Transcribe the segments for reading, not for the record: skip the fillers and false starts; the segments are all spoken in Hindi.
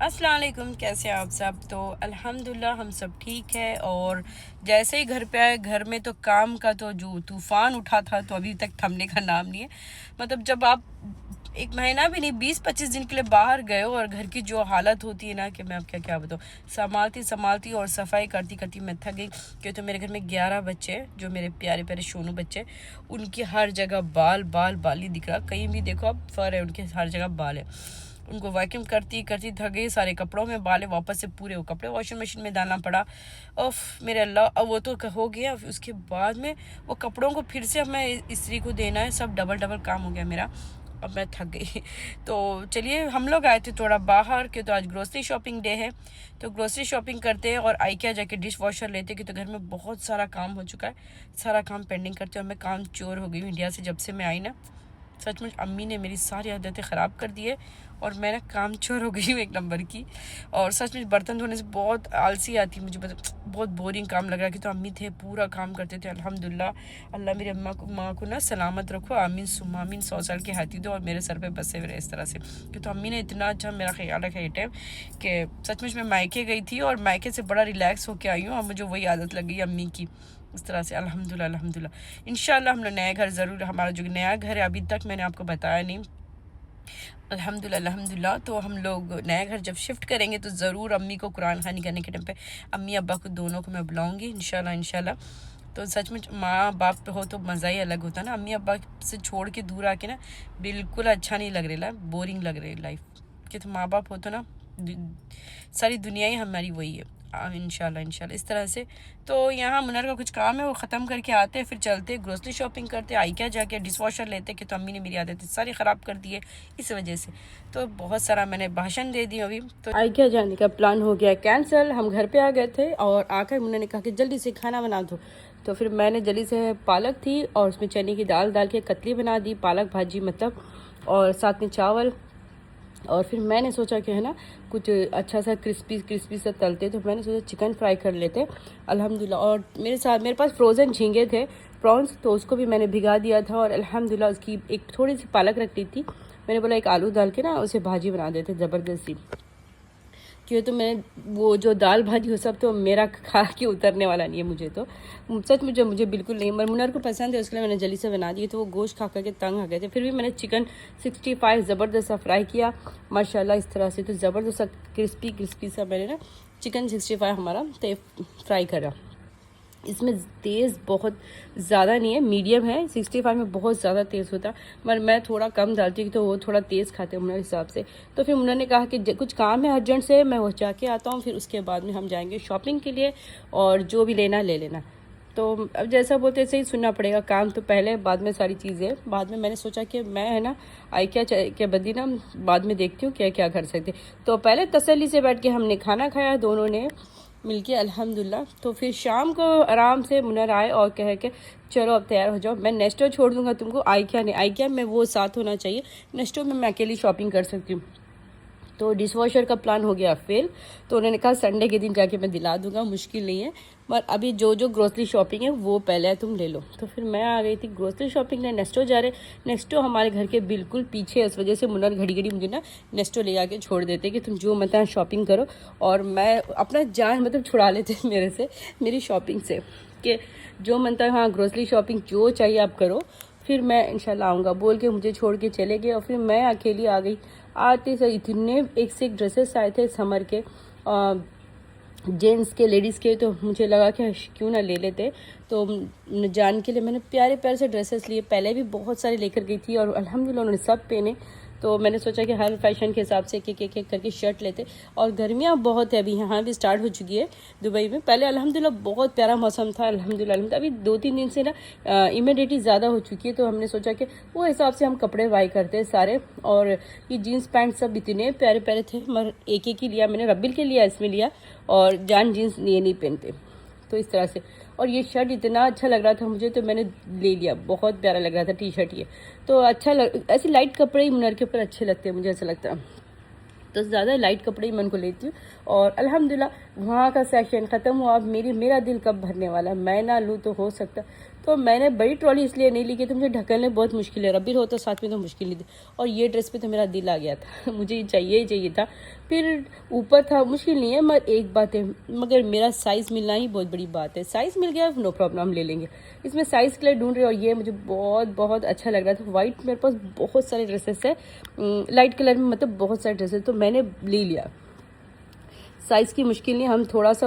अस्सलाम वालेकुम, कैसे हैं आप सब। तो अल्हम्दुलिल्लाह हम सब ठीक है। और जैसे ही घर पे आए, घर में तो काम का तो जो तूफ़ान उठा था तो अभी तक थमने का नाम नहीं है। मतलब जब आप एक महीना भी नहीं 20-25 दिन के लिए बाहर गए हो और घर की जो हालत होती है ना, कि मैं अब क्या क्या बताऊँ। संभालती संभालती और सफाई करती करती मैं थक गई। क्यों तो मेरे घर में 11 बच्चे हैं, जो मेरे प्यारे प्यारे शोनू बच्चे। उनकी हर जगह बाल बाल बाल ही दिख रहा, कहीं भी देखो आप फर है, उनके हर जगह बाल है। उनको वैक्यूम करती करती थक गई, सारे कपड़ों में बाले, वापस से पूरे वो कपड़े वॉशिंग मशीन में डालना पड़ा। उफ मेरे अल्लाह, अब वो तो हो गया। उसके बाद में वो कपड़ों को फिर से अब मैं इस्त्री को देना है, सब डबल डबल काम हो गया मेरा। अब मैं थक गई। तो चलिए, हम लोग आए थे थोड़ा बाहर के, तो आज ग्रोसरी शॉपिंग डे है। तो ग्रोसरी शॉपिंग करते हैं और आइकिया जाके डिश वॉशर लेते, कि तो घर में बहुत सारा काम हो चुका है, सारा काम पेंडिंग करते। और मैं काम चोर हो गई हूँ इंडिया से, जब से मैं आई ना। सचमुच अम्मी ने मेरी सारी आदतें ख़राब कर दी है और मैं ना काम चोर हो गई हूँ एक नंबर की। और सचमुच बर्तन धोने से बहुत आलसी आती है मुझे, बहुत बोरिंग काम लग रहा है। कि तो अम्मी थे, पूरा काम करते थे। अल्हम्दुलिल्लाह, अल्लाह मेरी माँ को ना सलामत रखो, आमीन सुम्मा आमीन, 100 साल की हाथी दो और मेरे सर पे बसे हुए रहे इस तरह से। कि तो अम्मी ने इतना अच्छा मेरा ख्याल रखा ये टाइम, कि सचमुच मैं मायके गई थी और मायके से बड़ा रिलैक्स होकर आई हूँ और मुझे वही आदत लग गई अम्मी की। इस तरह से अल्हम्दुलिल्लाह अल्हम्दुलिल्लाह। इंशाल्लाह हम लोग नया घर ज़रूर, हमारा जो नया घर है अभी तक मैंने आपको बताया नहीं। अल्हम्दुलिल्लाह अल्हम्दुलिल्लाह। तो हम लोग नया घर जब शिफ्ट करेंगे तो ज़रूर अम्मी को कुरान खानी करने के टाइम पे अम्मी अब्बा को दोनों को मैं बुलाऊंगी इंशाल्लाह इंशाल्लाह। तो सचमुच माँ बाप पे हो तो मज़ा ही अलग होता है ना। अम्मी अब्बा से छोड़ के दूर आके ना बिल्कुल अच्छा नहीं लग रहा, बोरिंग लग रही लाइफ। कि तो माँ बाप हो तो ना सारी दुनिया ही हमारी वही है। इंशाल्लाह इंशाल्लाह इस तरह से। तो यहाँ मुनर का कुछ काम है, वो ख़त्म करके आते हैं, फिर चलते ग्रोसरी शॉपिंग करते, आइकिया जाके डिश वॉशर लेते। कि तो अम्मी ने मेरी आदतें सारी ख़राब कर दी है इस वजह से। तो बहुत सारा मैंने भाषण दे दी अभी। तो आइकिया जाने का प्लान हो गया कैंसिल। हम घर पे आ गए थे और आकर मुन्ना ने कहा कि जल्दी से खाना बना दो। तो फिर मैंने जल्दी से, पालक थी और उसमें चने की दाल डाल के कतली बना दी, पालक भाजी मतलब, और साथ में चावल। और फिर मैंने सोचा कि है ना कुछ अच्छा सा क्रिस्पी क्रिस्पी सा तलते, तो मैंने सोचा चिकन फ्राई कर लेते अल्हम्दुलिल्लाह। और मेरे पास फ्रोज़न झींगे थे, प्रॉन्स, तो उसको भी मैंने भिगा दिया था। और अल्हम्दुलिल्लाह उसकी एक थोड़ी सी पालक रखती थी, मैंने बोला एक आलू डाल के ना उसे भाजी बना देते ज़बरदस्ती। क्यों तो मैं वो जो दाल भाजी हो सब तो मेरा खा के उतरने वाला नहीं है मुझे, तो सच मुझे बिल्कुल नहीं। मुनर को पसंद है, उसके लिए मैंने जल्दी से बना दी। तो वो गोश्त खा करके तंग आ गए थे। फिर भी मैंने चिकन 65 ज़बरदस्त सा फ्राई किया माशाल्लाह इस तरह से। तो ज़बरदस्त सा क्रिस्पी क्रिस्पी सा मैंने ना चिकन 65 हमारा फ्राई करा। इसमें तेज़ बहुत ज़्यादा नहीं है, मीडियम है। 65 में बहुत ज़्यादा तेज़ होता है, मगर मैं थोड़ा कम डालती हूँ, तो वो थोड़ा तेज़ खाते हैं उन्होंने हिसाब से। तो फिर उन्होंने कहा कि कुछ काम है अर्जेंट से, मैं वो जाके आता हूँ, फिर उसके बाद में हम जाएंगे शॉपिंग के लिए और जो भी लेना ले लेना। तो अब जैसा बोलते ऐसे ही सुनना पड़ेगा, काम तो पहले, बाद में सारी चीज़ें बाद में। मैंने सोचा कि मैं है ना क्या बदी ना बाद में देखती हूँ क्या क्या कर सकते। तो पहले तसल्ली से बैठ के हमने खाना खाया दोनों ने मिलके अल्हम्दुलिल्लाह। तो फिर शाम को आराम से मुनर आए और कह के चलो अब तैयार हो जाओ, मैं नेस्टो छोड़ दूंगा तुमको, आइकिया नहीं, आइकिया में वो साथ होना चाहिए, नेस्टो में मैं अकेली शॉपिंग कर सकती हूँ। तो डिश वॉशर का प्लान हो गया फेल। तो उन्होंने कहा संडे के दिन जाके मैं दिला दूंगा, मुश्किल नहीं है, पर अभी जो जो ग्रोसरी शॉपिंग है वो पहले तुम ले लो। तो फिर मैं आ गई थी ग्रोसरी शॉपिंग ने, नेस्टो जा रहे। नेस्टो हमारे घर के बिल्कुल पीछे है, इस वजह से मुन्नर घड़ी घड़ी मुझे ना नेस्टो ले आके छोड़ देते कि तुम जो मतलब शॉपिंग करो। और मैं अपना जान मतलब छुड़ा लेते मेरे से, मेरी शॉपिंग से, कि जो मनता है हाँ ग्रोसरी शॉपिंग जो चाहिए आप करो, फिर मैं इंशाल्लाह आऊँगा बोल के मुझे छोड़ के चले गए। और फिर मैं अकेली आ गई। आते से इतने एक से एक ड्रेसेस आए थे समर के, जेंट्स के लेडीज़ के। तो मुझे लगा कि क्यों ना ले लेते। तो जान के लिए मैंने प्यारे प्यारे से ड्रेसेस लिए, पहले भी बहुत सारे लेकर गई थी और अल्हम्दुलिल्लाह उन्होंने सब पहने। तो मैंने सोचा कि हर फैशन के हिसाब से एक एक करके शर्ट लेते। और गर्मियाँ बहुत है, अभी यहाँ भी स्टार्ट हो चुकी है दुबई में। पहले अल्हम्दुलिल्लाह बहुत प्यारा मौसम था अल्हम्दुलिल्लाह। अभी 2-3 दिन से ना इमिडिटी ज़्यादा हो चुकी है। तो हमने सोचा कि वो हिसाब से हम कपड़े बाई करते हैं सारे। और ये जीन्स पैंट सब इतने प्यारे प्यारे थे, मगर एक एक ही लिया मैंने, रब्बिल के लिया, इसमें लिया, और जान जीन्स ये नहीं पहनते। तो इस तरह से। और ये शर्ट इतना अच्छा लग रहा था मुझे, तो मैंने ले लिया, बहुत प्यारा लग रहा था टी शर्ट ये। तो अच्छा ऐसे लाइट कपड़े ही मुनर के ऊपर अच्छे लगते हैं मुझे, ऐसा लगता है। तो ज़्यादा लाइट कपड़े ही मैं उनको लेती हूँ। और अल्हम्दुलिल्लाह वहाँ का सेक्शन ख़त्म हुआ। अब मेरा दिल कब भरने वाला, मैं ना लूँ तो हो सकता। तो मैंने बड़ी ट्रॉली इसलिए नहीं ली कि तो मुझे ढकलने बहुत मुश्किल है, रबी हो तो साथ में तो मुश्किल नहीं थी। और ये ड्रेस पे तो मेरा दिल आ गया था मुझे चाहिए ही चाहिए था। फिर ऊपर था, मुश्किल नहीं है, मगर एक बात है, मगर मेरा साइज़ मिलना ही बहुत बड़ी बात है। साइज़ मिल गया नो प्रॉब्लम, हम ले लेंगे। इसमें साइज़ के लिए ढूंढ रहे, और ये मुझे बहुत बहुत अच्छा लग रहा था। वाइट मेरे पास बहुत सारे ड्रेसेस है, लाइट कलर में, मतलब बहुत सारे ड्रेसेस, तो मैंने ले लिया। साइज़ की मुश्किल नहीं, हम थोड़ा सा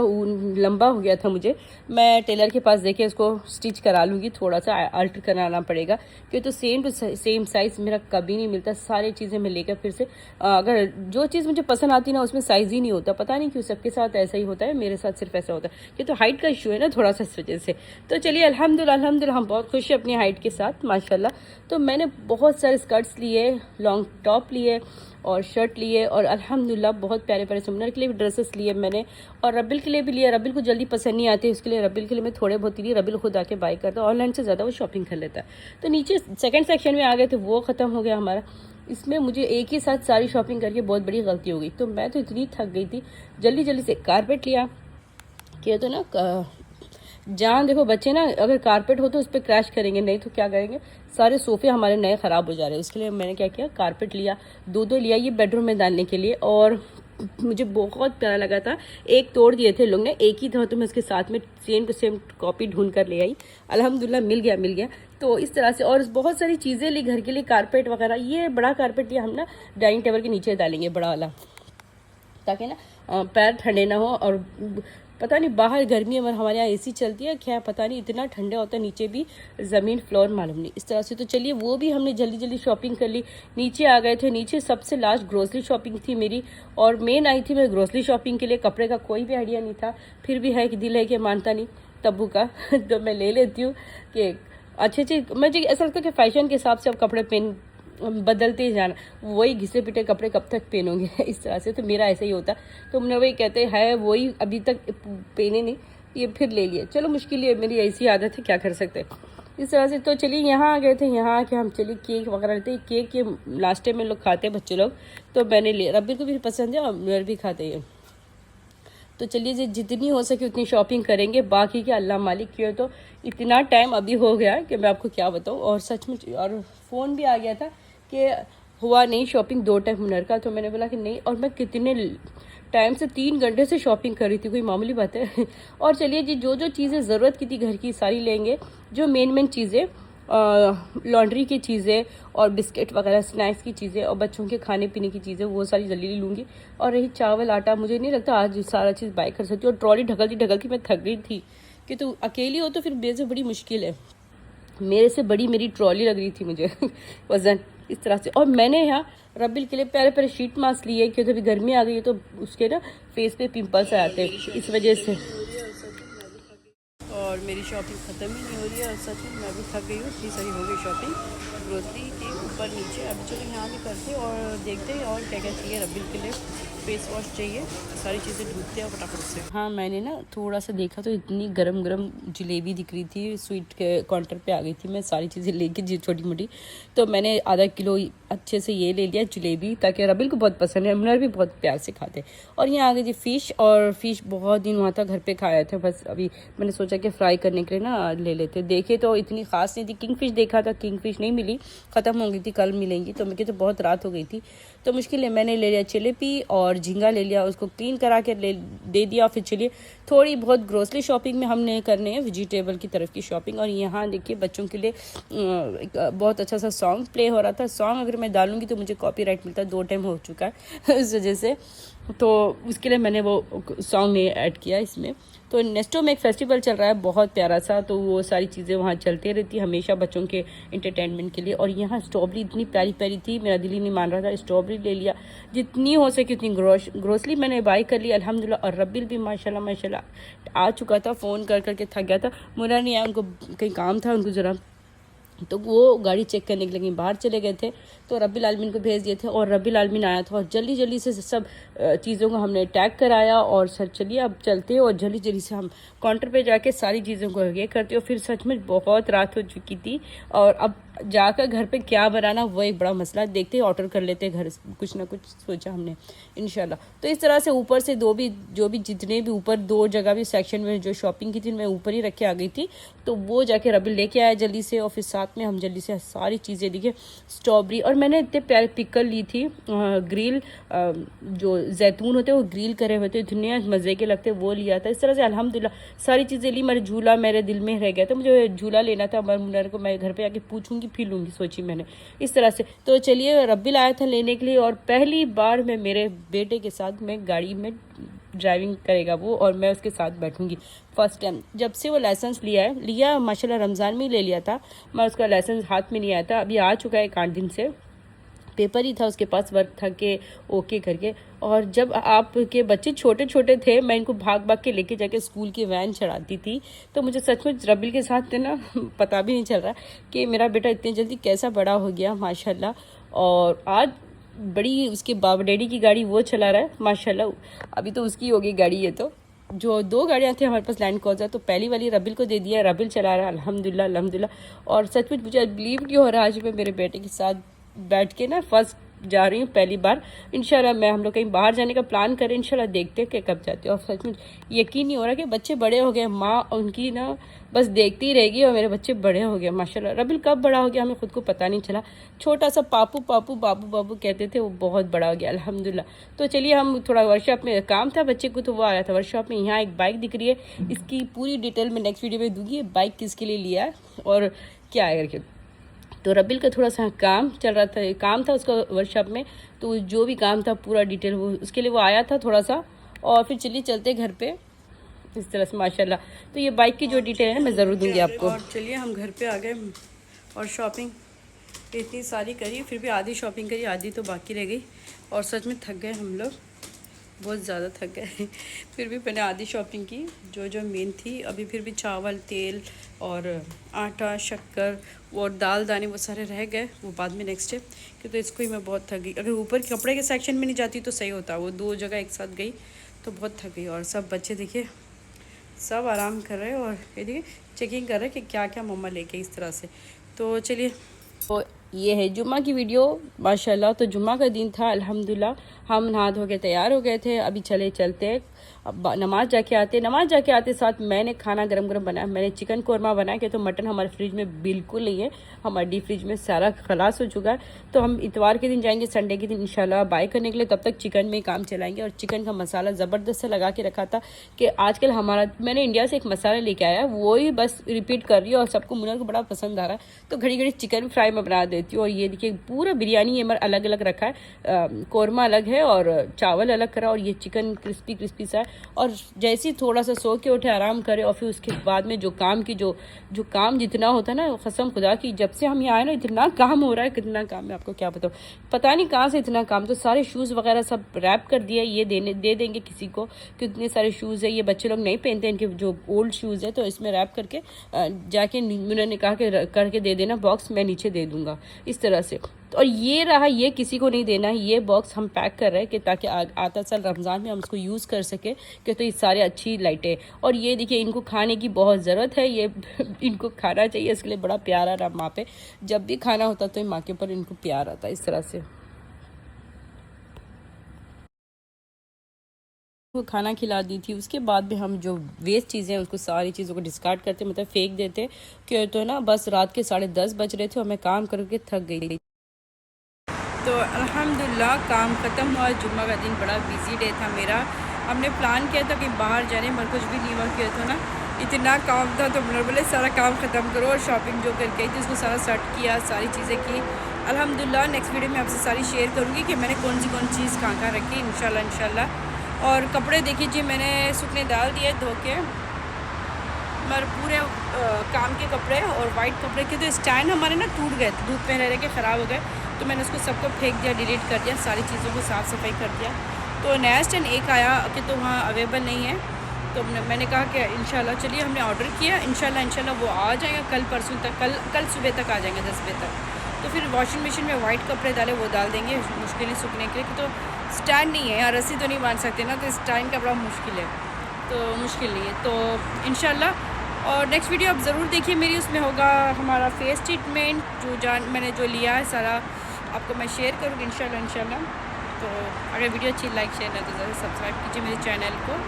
लंबा हो गया था मुझे, मैं टेलर के पास देके उसको स्टिच करा लूँगी, थोड़ा सा अल्टर कराना पड़ेगा क्योंकि तो सेम टू सेम साइज़ मेरा कभी नहीं मिलता। सारी चीज़ें मैं लेकर फिर से अगर जो चीज़ मुझे पसंद आती ना उसमें साइज़ ही नहीं होता, पता नहीं क्यों सबके साथ ऐसा ही होता है, मेरे साथ सिर्फ ऐसा होता है कि तो हाइट का इशू है ना थोड़ा सा, इस वजह से। तो चलिए अल्हम्दुलिल्लाह हम बहुत खुश हैं अपनी हाइट के साथ माशाल्लाह। तो मैंने बहुत सारे स्कर्ट्स लिए, लॉन्ग टॉप लिए और शर्ट लिए, और अल्हम्दुलिल्लाह बहुत प्यारे प्यारे सुमनर के लिए भी ड्रेसेस लिए मैंने, और रबिल के लिए भी लिया। रबिल को जल्दी पसंद नहीं आते, उसके लिए रबिल के लिए मैं थोड़े बहुत ही लिए। रबिल खुद आके बाई करता है, ऑनलाइन से ज़्यादा वो शॉपिंग कर लेता है। तो नीचे सेकंड सेक्शन में आ गए थे, वो ख़त्म हो गया हमारा। इसमें मुझे एक ही साथ सारी शॉपिंग करके बहुत बड़ी गलती हो गई। तो मैं तो इतनी थक गई थी, जल्दी जल्दी से कारपेट लिया कि तो ना जहाँ देखो बच्चे ना, अगर कारपेट हो तो उस पर क्रैश करेंगे, नहीं तो क्या करेंगे, सारे सोफे हमारे नए ख़राब हो जा रहे हैं। उसके लिए मैंने क्या किया, कारपेट लिया, दो लिया ये बेडरूम में डालने के लिए, और मुझे बहुत प्यारा लगा था। एक तोड़ दिए थे लोग ने, एक ही था, तो मैं उसके साथ में सेम टू सेम कॉपी ढूंढ कर ले आई। अल्हम्दुलिल्लाह मिल गया। तो इस तरह से, और बहुत सारी चीज़ें ली घर के लिए, कारपेट वगैरह। ये बड़ा कारपेट लिया हम ना डाइनिंग टेबल के नीचे डालेंगे, बड़ा वाला, ताकि ना पैर ठंडे ना हो। और पता नहीं बाहर गर्मी है, हमारे यहाँ एसी चलती है क्या, पता नहीं इतना ठंडा होता है, नीचे भी ज़मीन फ्लोर मालूम नहीं, इस तरह से। तो चलिए वो भी हमने जल्दी जल्दी शॉपिंग कर ली, नीचे आ गए थे। नीचे सबसे लास्ट ग्रोसरी शॉपिंग थी मेरी, और मेन आई थी मैं ग्रोसरी शॉपिंग के लिए। कपड़े का कोई भी आइडिया नहीं था, फिर भी है कि दिल है कि मानता नहीं तब्बू का तो मैं ले लेती हूँ कि अच्छे मुझे ऐसा लगता है कि फ़ैशन के हिसाब से अब कपड़े पहन बदलते ही जाना, वही घिसे पिटे कपड़े कब तक पहनोगे इस तरह से। तो मेरा ऐसा ही होता, तो हमने वही कहते हैं वही अभी तक पहने नहीं, ये फिर ले लिए। चलो मुश्किल है, मेरी ऐसी आदत है, क्या कर सकते हैं इस तरह से। तो चलिए यहाँ आ गए थे, यहाँ आके हम चलिए केक वगैरह लेते हैं। केक के नाश्ते में लोग खाते हैं बच्चे लोग, तो मैंने लिया, रब्बी को भी पसंद है और मेरे भी खाते हैं। तो चलिए जितनी हो सके उतनी शॉपिंग करेंगे, बाकी के अल्लाह मालिक की हो। तो इतना टाइम अभी हो गया कि मैं आपको क्या बताऊँ, और सच में, और फ़ोन भी आ गया था कि हुआ नहीं शॉपिंग 2 टाइम हुनर का। तो मैंने बोला कि नहीं, और मैं कितने टाइम से 3 घंटे से शॉपिंग कर रही थी, कोई मामूली बात है और चलिए जी जो चीज़ें ज़रूरत की थी घर की सारी लेंगे, जो मेन चीज़ें, लॉन्ड्री की चीज़ें और बिस्किट वगैरह स्नैक्स की चीज़ें और बच्चों के खाने पीने की चीज़ें, वो सारी जल्दी लूँगी। और रही चावल आटा, मुझे नहीं लगता आज सारा चीज़ बाय कर सकती हूँ। और ट्रॉली ढकलती मैं थक गई थी कि तो अकेली हो तो फिर बेसे बड़ी मुश्किल है, मेरे से बड़ी मेरी ट्रॉली लग रही थी मुझे वज़न इस तरह से। और मैंने यहाँ रबिल के लिए प्यारे प्यारे शीट मास्क लिए, क्योंकि अभी गर्मी आ गई है तो उसके ना फेस पे पिंपल्स आते हैं इस वजह से। और मेरी शॉपिंग ख़त्म ही नहीं हो रही है, और सच में मैं भी थक गई हूँ, इतनी सारी हो गई शॉपिंग, ग्रोसरी थी ऊपर नीचे। अब चलो यहाँ भी करते और देखते हैं और क्या क्या चाहिए। रबिल के लिए फेस वॉश चाहिए, सारी चीज़ें ढूंढते हैं फटाफट से। हाँ मैंने ना थोड़ा सा देखा तो इतनी गरम गरम जलेबी दिख रही थी, स्वीट के काउंटर पे आ गई थी मैं सारी चीज़ें लेके जी छोटी मोटी। तो मैंने आधा किलो अच्छे से ये ले लिया जलेबी, ताकि रबिल को बहुत पसंद है, मुनर भी बहुत प्यार से खाते। और यहाँ आ गई थी फ़िश, और फ़िश बहुत दिन हुआ था घर पे खाया था, बस अभी मैंने सोचा कि फ्राई करने के लिए ना ले लेते। देखे तो इतनी खास नहीं थी, किंग फिश देखा था, किंग फिश नहीं मिली, ख़त्म हो गई थी, कल मिलेंगी। तो मुझे तो बहुत रात हो गई थी, तो मुश्किल है, मैंने ले लिया चिलेपी और झींगा ले लिया, उसको क्लीन करा के दे दिया। फिर चलिए थोड़ी बहुत ग्रोसरी शॉपिंग में हमने करने हैं, वेजिटेबल की तरफ की शॉपिंग। और यहाँ देखिए बच्चों के लिए बहुत अच्छा सा सॉन्ग प्ले हो रहा था। सॉन्ग अगर मैं डालूंगी तो मुझे कॉपीराइट मिलता है, 2 टाइम हो चुका है इस वजह से, तो उसके लिए मैंने वो सॉन्ग नहीं ऐड किया इसमें। तो नेस्टो में एक फेस्टिवल चल रहा है बहुत प्यारा सा, तो वो सारी चीज़ें वहाँ चलती रहती हमेशा बच्चों के इंटरटेनमेंट के लिए। और यहाँ स्ट्रॉबेरी इतनी प्यारी प्यारी थी, मेरा दिल ही नहीं मान रहा था, स्ट्रॉबेरी ले लिया, जितनी हो सके उतनी ग्रोसरी मैंने बाई कर ली अल्हम्दुलिल्लाह। और रबिल भी माशाल्लाह आ चुका था, फ़ोन कर करके थक गया था, मुरा नहीं आया, उनको कहीं काम था उनको ज़रा, तो वो गाड़ी चेक करने के लिए बाहर चले गए थे। तो रब्बिल आलमीन को भेज दिए थे, और रब्बिल आलमीन आया था, और जल्दी जल्दी से सब चीज़ों को हमने टैग कराया। और सर चलिए अब चलते हैं, और जल्दी जल्दी से हम काउंटर पे जाके सारी चीज़ों को ये करते हो। फिर सच में बहुत रात हो चुकी थी, और अब जाकर घर पे क्या बनाना वो एक बड़ा मसला, देखते ही ऑर्डर कर लेते घर कुछ ना कुछ सोचा हमने इंशाल्लाह। तो इस तरह से ऊपर से जो भी जितने भी ऊपर 2 जगह भी सेक्शन में जो शॉपिंग की थी मैं ऊपर ही रख के आ गई थी, तो वो जाके रबी लेके आया जल्दी से, और फिर साथ में हम जल्दी से सारी चीज़ें देखिए स्ट्रॉबेरी, और मैंने इतने प्यारे पिकल ली थी ग्रिल, जो जैतून होते हैं वो ग्रिल करे हुए थे, इतने मज़े के लगते वो लिया था। इस तरह से अल्हम्दुलिल्लाह सारी चीज़ें ली। मेरे झूला मेरे दिल में रह गया था, मुझे झूला लेना था, मुनर को मैं घर पे आके पूछूंगी फिर लूँगी सोची मैंने इस तरह से। तो चलिए रब्बिल आया था लेने के लिए, और पहली बार मैं मेरे बेटे के साथ मैं गाड़ी में ड्राइविंग करेगा वो, और मैं उसके साथ बैठूंगी फर्स्ट टाइम। जब से वो लाइसेंस लिया माशाल्लाह रमज़ान में ही ले लिया था, मैं उसका लाइसेंस हाथ में नहीं आया था, अभी आ चुका है 8 दिन से, पेपर ही था उसके पास, वर्क था के ओके करके। और जब आपके बच्चे छोटे छोटे थे मैं इनको भाग भाग के लेके जाके स्कूल की वैन चढ़ाती थी, तो मुझे सचमुच रबिल के साथ ना पता भी नहीं चल रहा कि मेरा बेटा इतनी जल्दी कैसा बड़ा हो गया माशाल्लाह। और आज बड़ी उसके बाबा डैडी की गाड़ी वो चला रहा है माशाल्लाह, अभी तो उसकी होगी गाड़ी। ये तो जो 2 गाड़ियाँ थी हमारे पास लैंड क्रूज़र, तो पहली वाली रबिल को दे दिया, रबिल चला रहा है अल्हम्दुलिल्लाह अल्हम्दुलिल्लाह। और सचमुच मुझे बिलीव नहीं हो रहा, आज मैं मेरे बेटे के साथ बैठ के ना फर्स्ट जा रही हूँ पहली बार। इंशाल्लाह मैं हम लोग कहीं बाहर जाने का प्लान करें, इंशाल्लाह देखते हैं कि कब जाते हैं। और सच में यकीन नहीं हो रहा कि बच्चे बड़े हो गए, माँ उनकी ना बस देखती ही रहेगी और मेरे बच्चे बड़े हो गए माशाल्लाह। रबिल कब बड़ा हो गया हमें खुद को पता नहीं चला, छोटा सा पापू पापू बाबू बाबू कहते थे, वो बहुत बड़ा हो गया अल्हम्दुलिल्लाह। तो चलिए हम थोड़ा वर्कशॉप में काम था बच्चे को, तो वो आया था वर्कशॉप में। यहाँ एक बाइक दिख रही है, इसकी पूरी डिटेल में नेक्स्ट वीडियो में दूंगी, बाइक किसके लिए लिया है और क्या है करके। तो रबिल का थोड़ा सा काम चल रहा था, काम था उसका वर्कशॉप में, तो जो भी काम था पूरा डिटेल वो उसके लिए वो आया था थोड़ा सा। और फिर चलिए चलते घर पे इस तरह से माशाल्लाह। तो ये बाइक की जो डिटेल है मैं ज़रूर दूंगी आपको। और चलिए हम घर पे आ गए, और शॉपिंग इतनी सारी करी, फिर भी आधी शॉपिंग करी आधी तो बाकी रह गई, और सच में थक गए हम लोग, बहुत ज़्यादा थक गए फिर भी मैंने आधी शॉपिंग की जो जो मेन थी। अभी फिर भी चावल तेल और आटा शक्कर और दाल दाने वो सारे रह गए, वो बाद में नेक्स्ट डे, क्योंकि तो इसको ही मैं बहुत थक गई। अगर ऊपर कपड़े के सेक्शन में नहीं जाती तो सही होता, वो 2 जगह एक साथ गई तो बहुत थक गई। और सब बच्चे देखिए सब आराम कर रहे हैं, और ये देखिए चेकिंग कर रहे हैं कि क्या क्या मम्मा लेके इस तरह से। तो चलिए, तो ये है जुम्मा की वीडियो माशाल्लाह। तो जुम्मा का दिन था अल्हम्दुलिल्लाह, हम नहा धो के तैयार हो गए थे, अभी चलते अब नमाज जाके आते साथ मैंने खाना गरम बनाया। मैंने चिकन कौरमा बनाया कि तो मटन हमारे फ्रिज में बिल्कुल नहीं है, हमारे डीप फ्रिज में सारा खलास हो चुका है। तो हम इतवार के दिन जाएंगे, संडे के दिन इंशाल्लाह बाय करने के लिए, तब तक चिकन में ही काम चलाएंगे। और चिकन का मसाला ज़बरदस्त से लगा के रखा था कि आजकल मैंने इंडिया से एक मसाला लेके आया, वो ही बस रिपीट कर रही है और सबको मुनर को बड़ा पसंद आ रहा है, तो घड़ी घड़ी चिकन फ्राई में बना देती हूँ। और ये देखिए पूरा बिरयानी ये अलग अलग रखा है, कौरमा अलग है और चावल अलग करा, और ये चिकन क्रिस्पी सा है। और जैसे ही थोड़ा सा सो के उठे आराम करे, और फिर उसके बाद में जो काम जितना होता है ना, कसम खुदा की जब से हम यहाँ आए ना इतना काम हो रहा है, कितना काम है आपको क्या बताऊँ, पता नहीं कहाँ से इतना काम। तो सारे शूज़ वगैरह सब रैप कर दिया, ये दे देंगे किसी को, कितने सारे शूज़ है, ये बच्चे लोग नहीं पहनते, इनके जो ओल्ड शूज़ है, तो इसमें रैप करके जाके उन्होंने कहा कि करके दे देना बॉक्स, मैं नीचे दे दूँगा इस तरह से। और ये रहा, ये किसी को नहीं देना है, ये बॉक्स हम पैक कर रहे हैं कि ताकि आता साल रमज़ान में हम उसको यूज़ कर सके, कि तो ये सारे अच्छी लाइटें। और ये देखिए इनको खाने की बहुत ज़रूरत है, ये इनको खाना चाहिए, इसके लिए बड़ा प्यार आ रहा माँ पे, जब भी खाना होता तो माँ के ऊपर इनको प्यार आता इस तरह से। वो खाना खिला दी थी, उसके बाद भी हम जो वेस्ट चीज़ें हैं उसको सारी चीज़ों को डिस्कार्ड करते, मतलब फेंक देते, क्यों तो ना बस रात के 10:30 बज रहे थे और मैं काम करके थक गई। तो अल्हम्दुलिल्लाह काम ख़त्म हुआ, जुम्मा का दिन बड़ा बिजी डे था मेरा। हमने प्लान किया था कि बाहर जाने, मगर कुछ भी नहीं हुआ, किया था ना इतना काम था, तो हमने बोले सारा काम ख़त्म करो, और शॉपिंग जो करके आई थी उसको सारा सेट किया, सारी चीज़ें की अल्हम्दुलिल्लाह। नेक्स्ट वीडियो में आपसे सारी शेयर करूँगी कि मैंने कौन चीज़ कहाँ रखी इंशाल्लाह। और कपड़े देखिए जी मैंने सूखने डाल दिए धो के, मगर पूरे काम के कपड़े और वाइट कपड़े के तो स्टैंड हमारे ना टूट गए, धूप में रह के ख़राब हो गए, तो मैंने उसको सबको फेंक दिया, डिलीट कर दिया, सारी चीज़ों को साफ़ सफाई कर दिया। तो नया स्टैंड एक आया कि तो वहाँ अवेलेबल नहीं है, तो मैंने कहा कि इंशाल्लाह चलिए हमने ऑर्डर किया, इंशाल्लाह वो आ जाएगा कल परसों तक, कल सुबह तक आ जाएंगे 10 बजे तक। तो फिर वॉशिंग मशीन में वाइट कपड़े डाले वो डाल देंगे, मुश्किल है सूखने के लिए, तो स्टैंड नहीं है, रस्सी तो नहीं बांध सकते ना, तो स्टैंड का बड़ा मुश्किल है, तो मुश्किल नहीं है, तो इंशाल्लाह। और नेक्स्ट वीडियो आप ज़रूर देखिए मेरी, उसमें होगा हमारा फेस ट्रीटमेंट मैंने जो लिया है सारा आपको मैं शेयर करूँगी इंशाल्लाह। तो अगर वीडियो अच्छी लाइक शेयर ना तो ज़रूर सब्सक्राइब कीजिए मेरे चैनल को।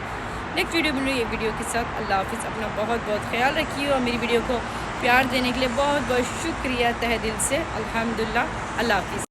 नेक्स्ट वीडियो मिलूँ ये वीडियो के साथ। अल्लाह हाफ़िज़। अपना बहुत बहुत ख्याल रखिए और मेरी वीडियो को प्यार देने के लिए बहुत बहुत शुक्रिया तहे दिल से। अल्हम्दुलिल्लाह। अल्लाह हाफ़िज़।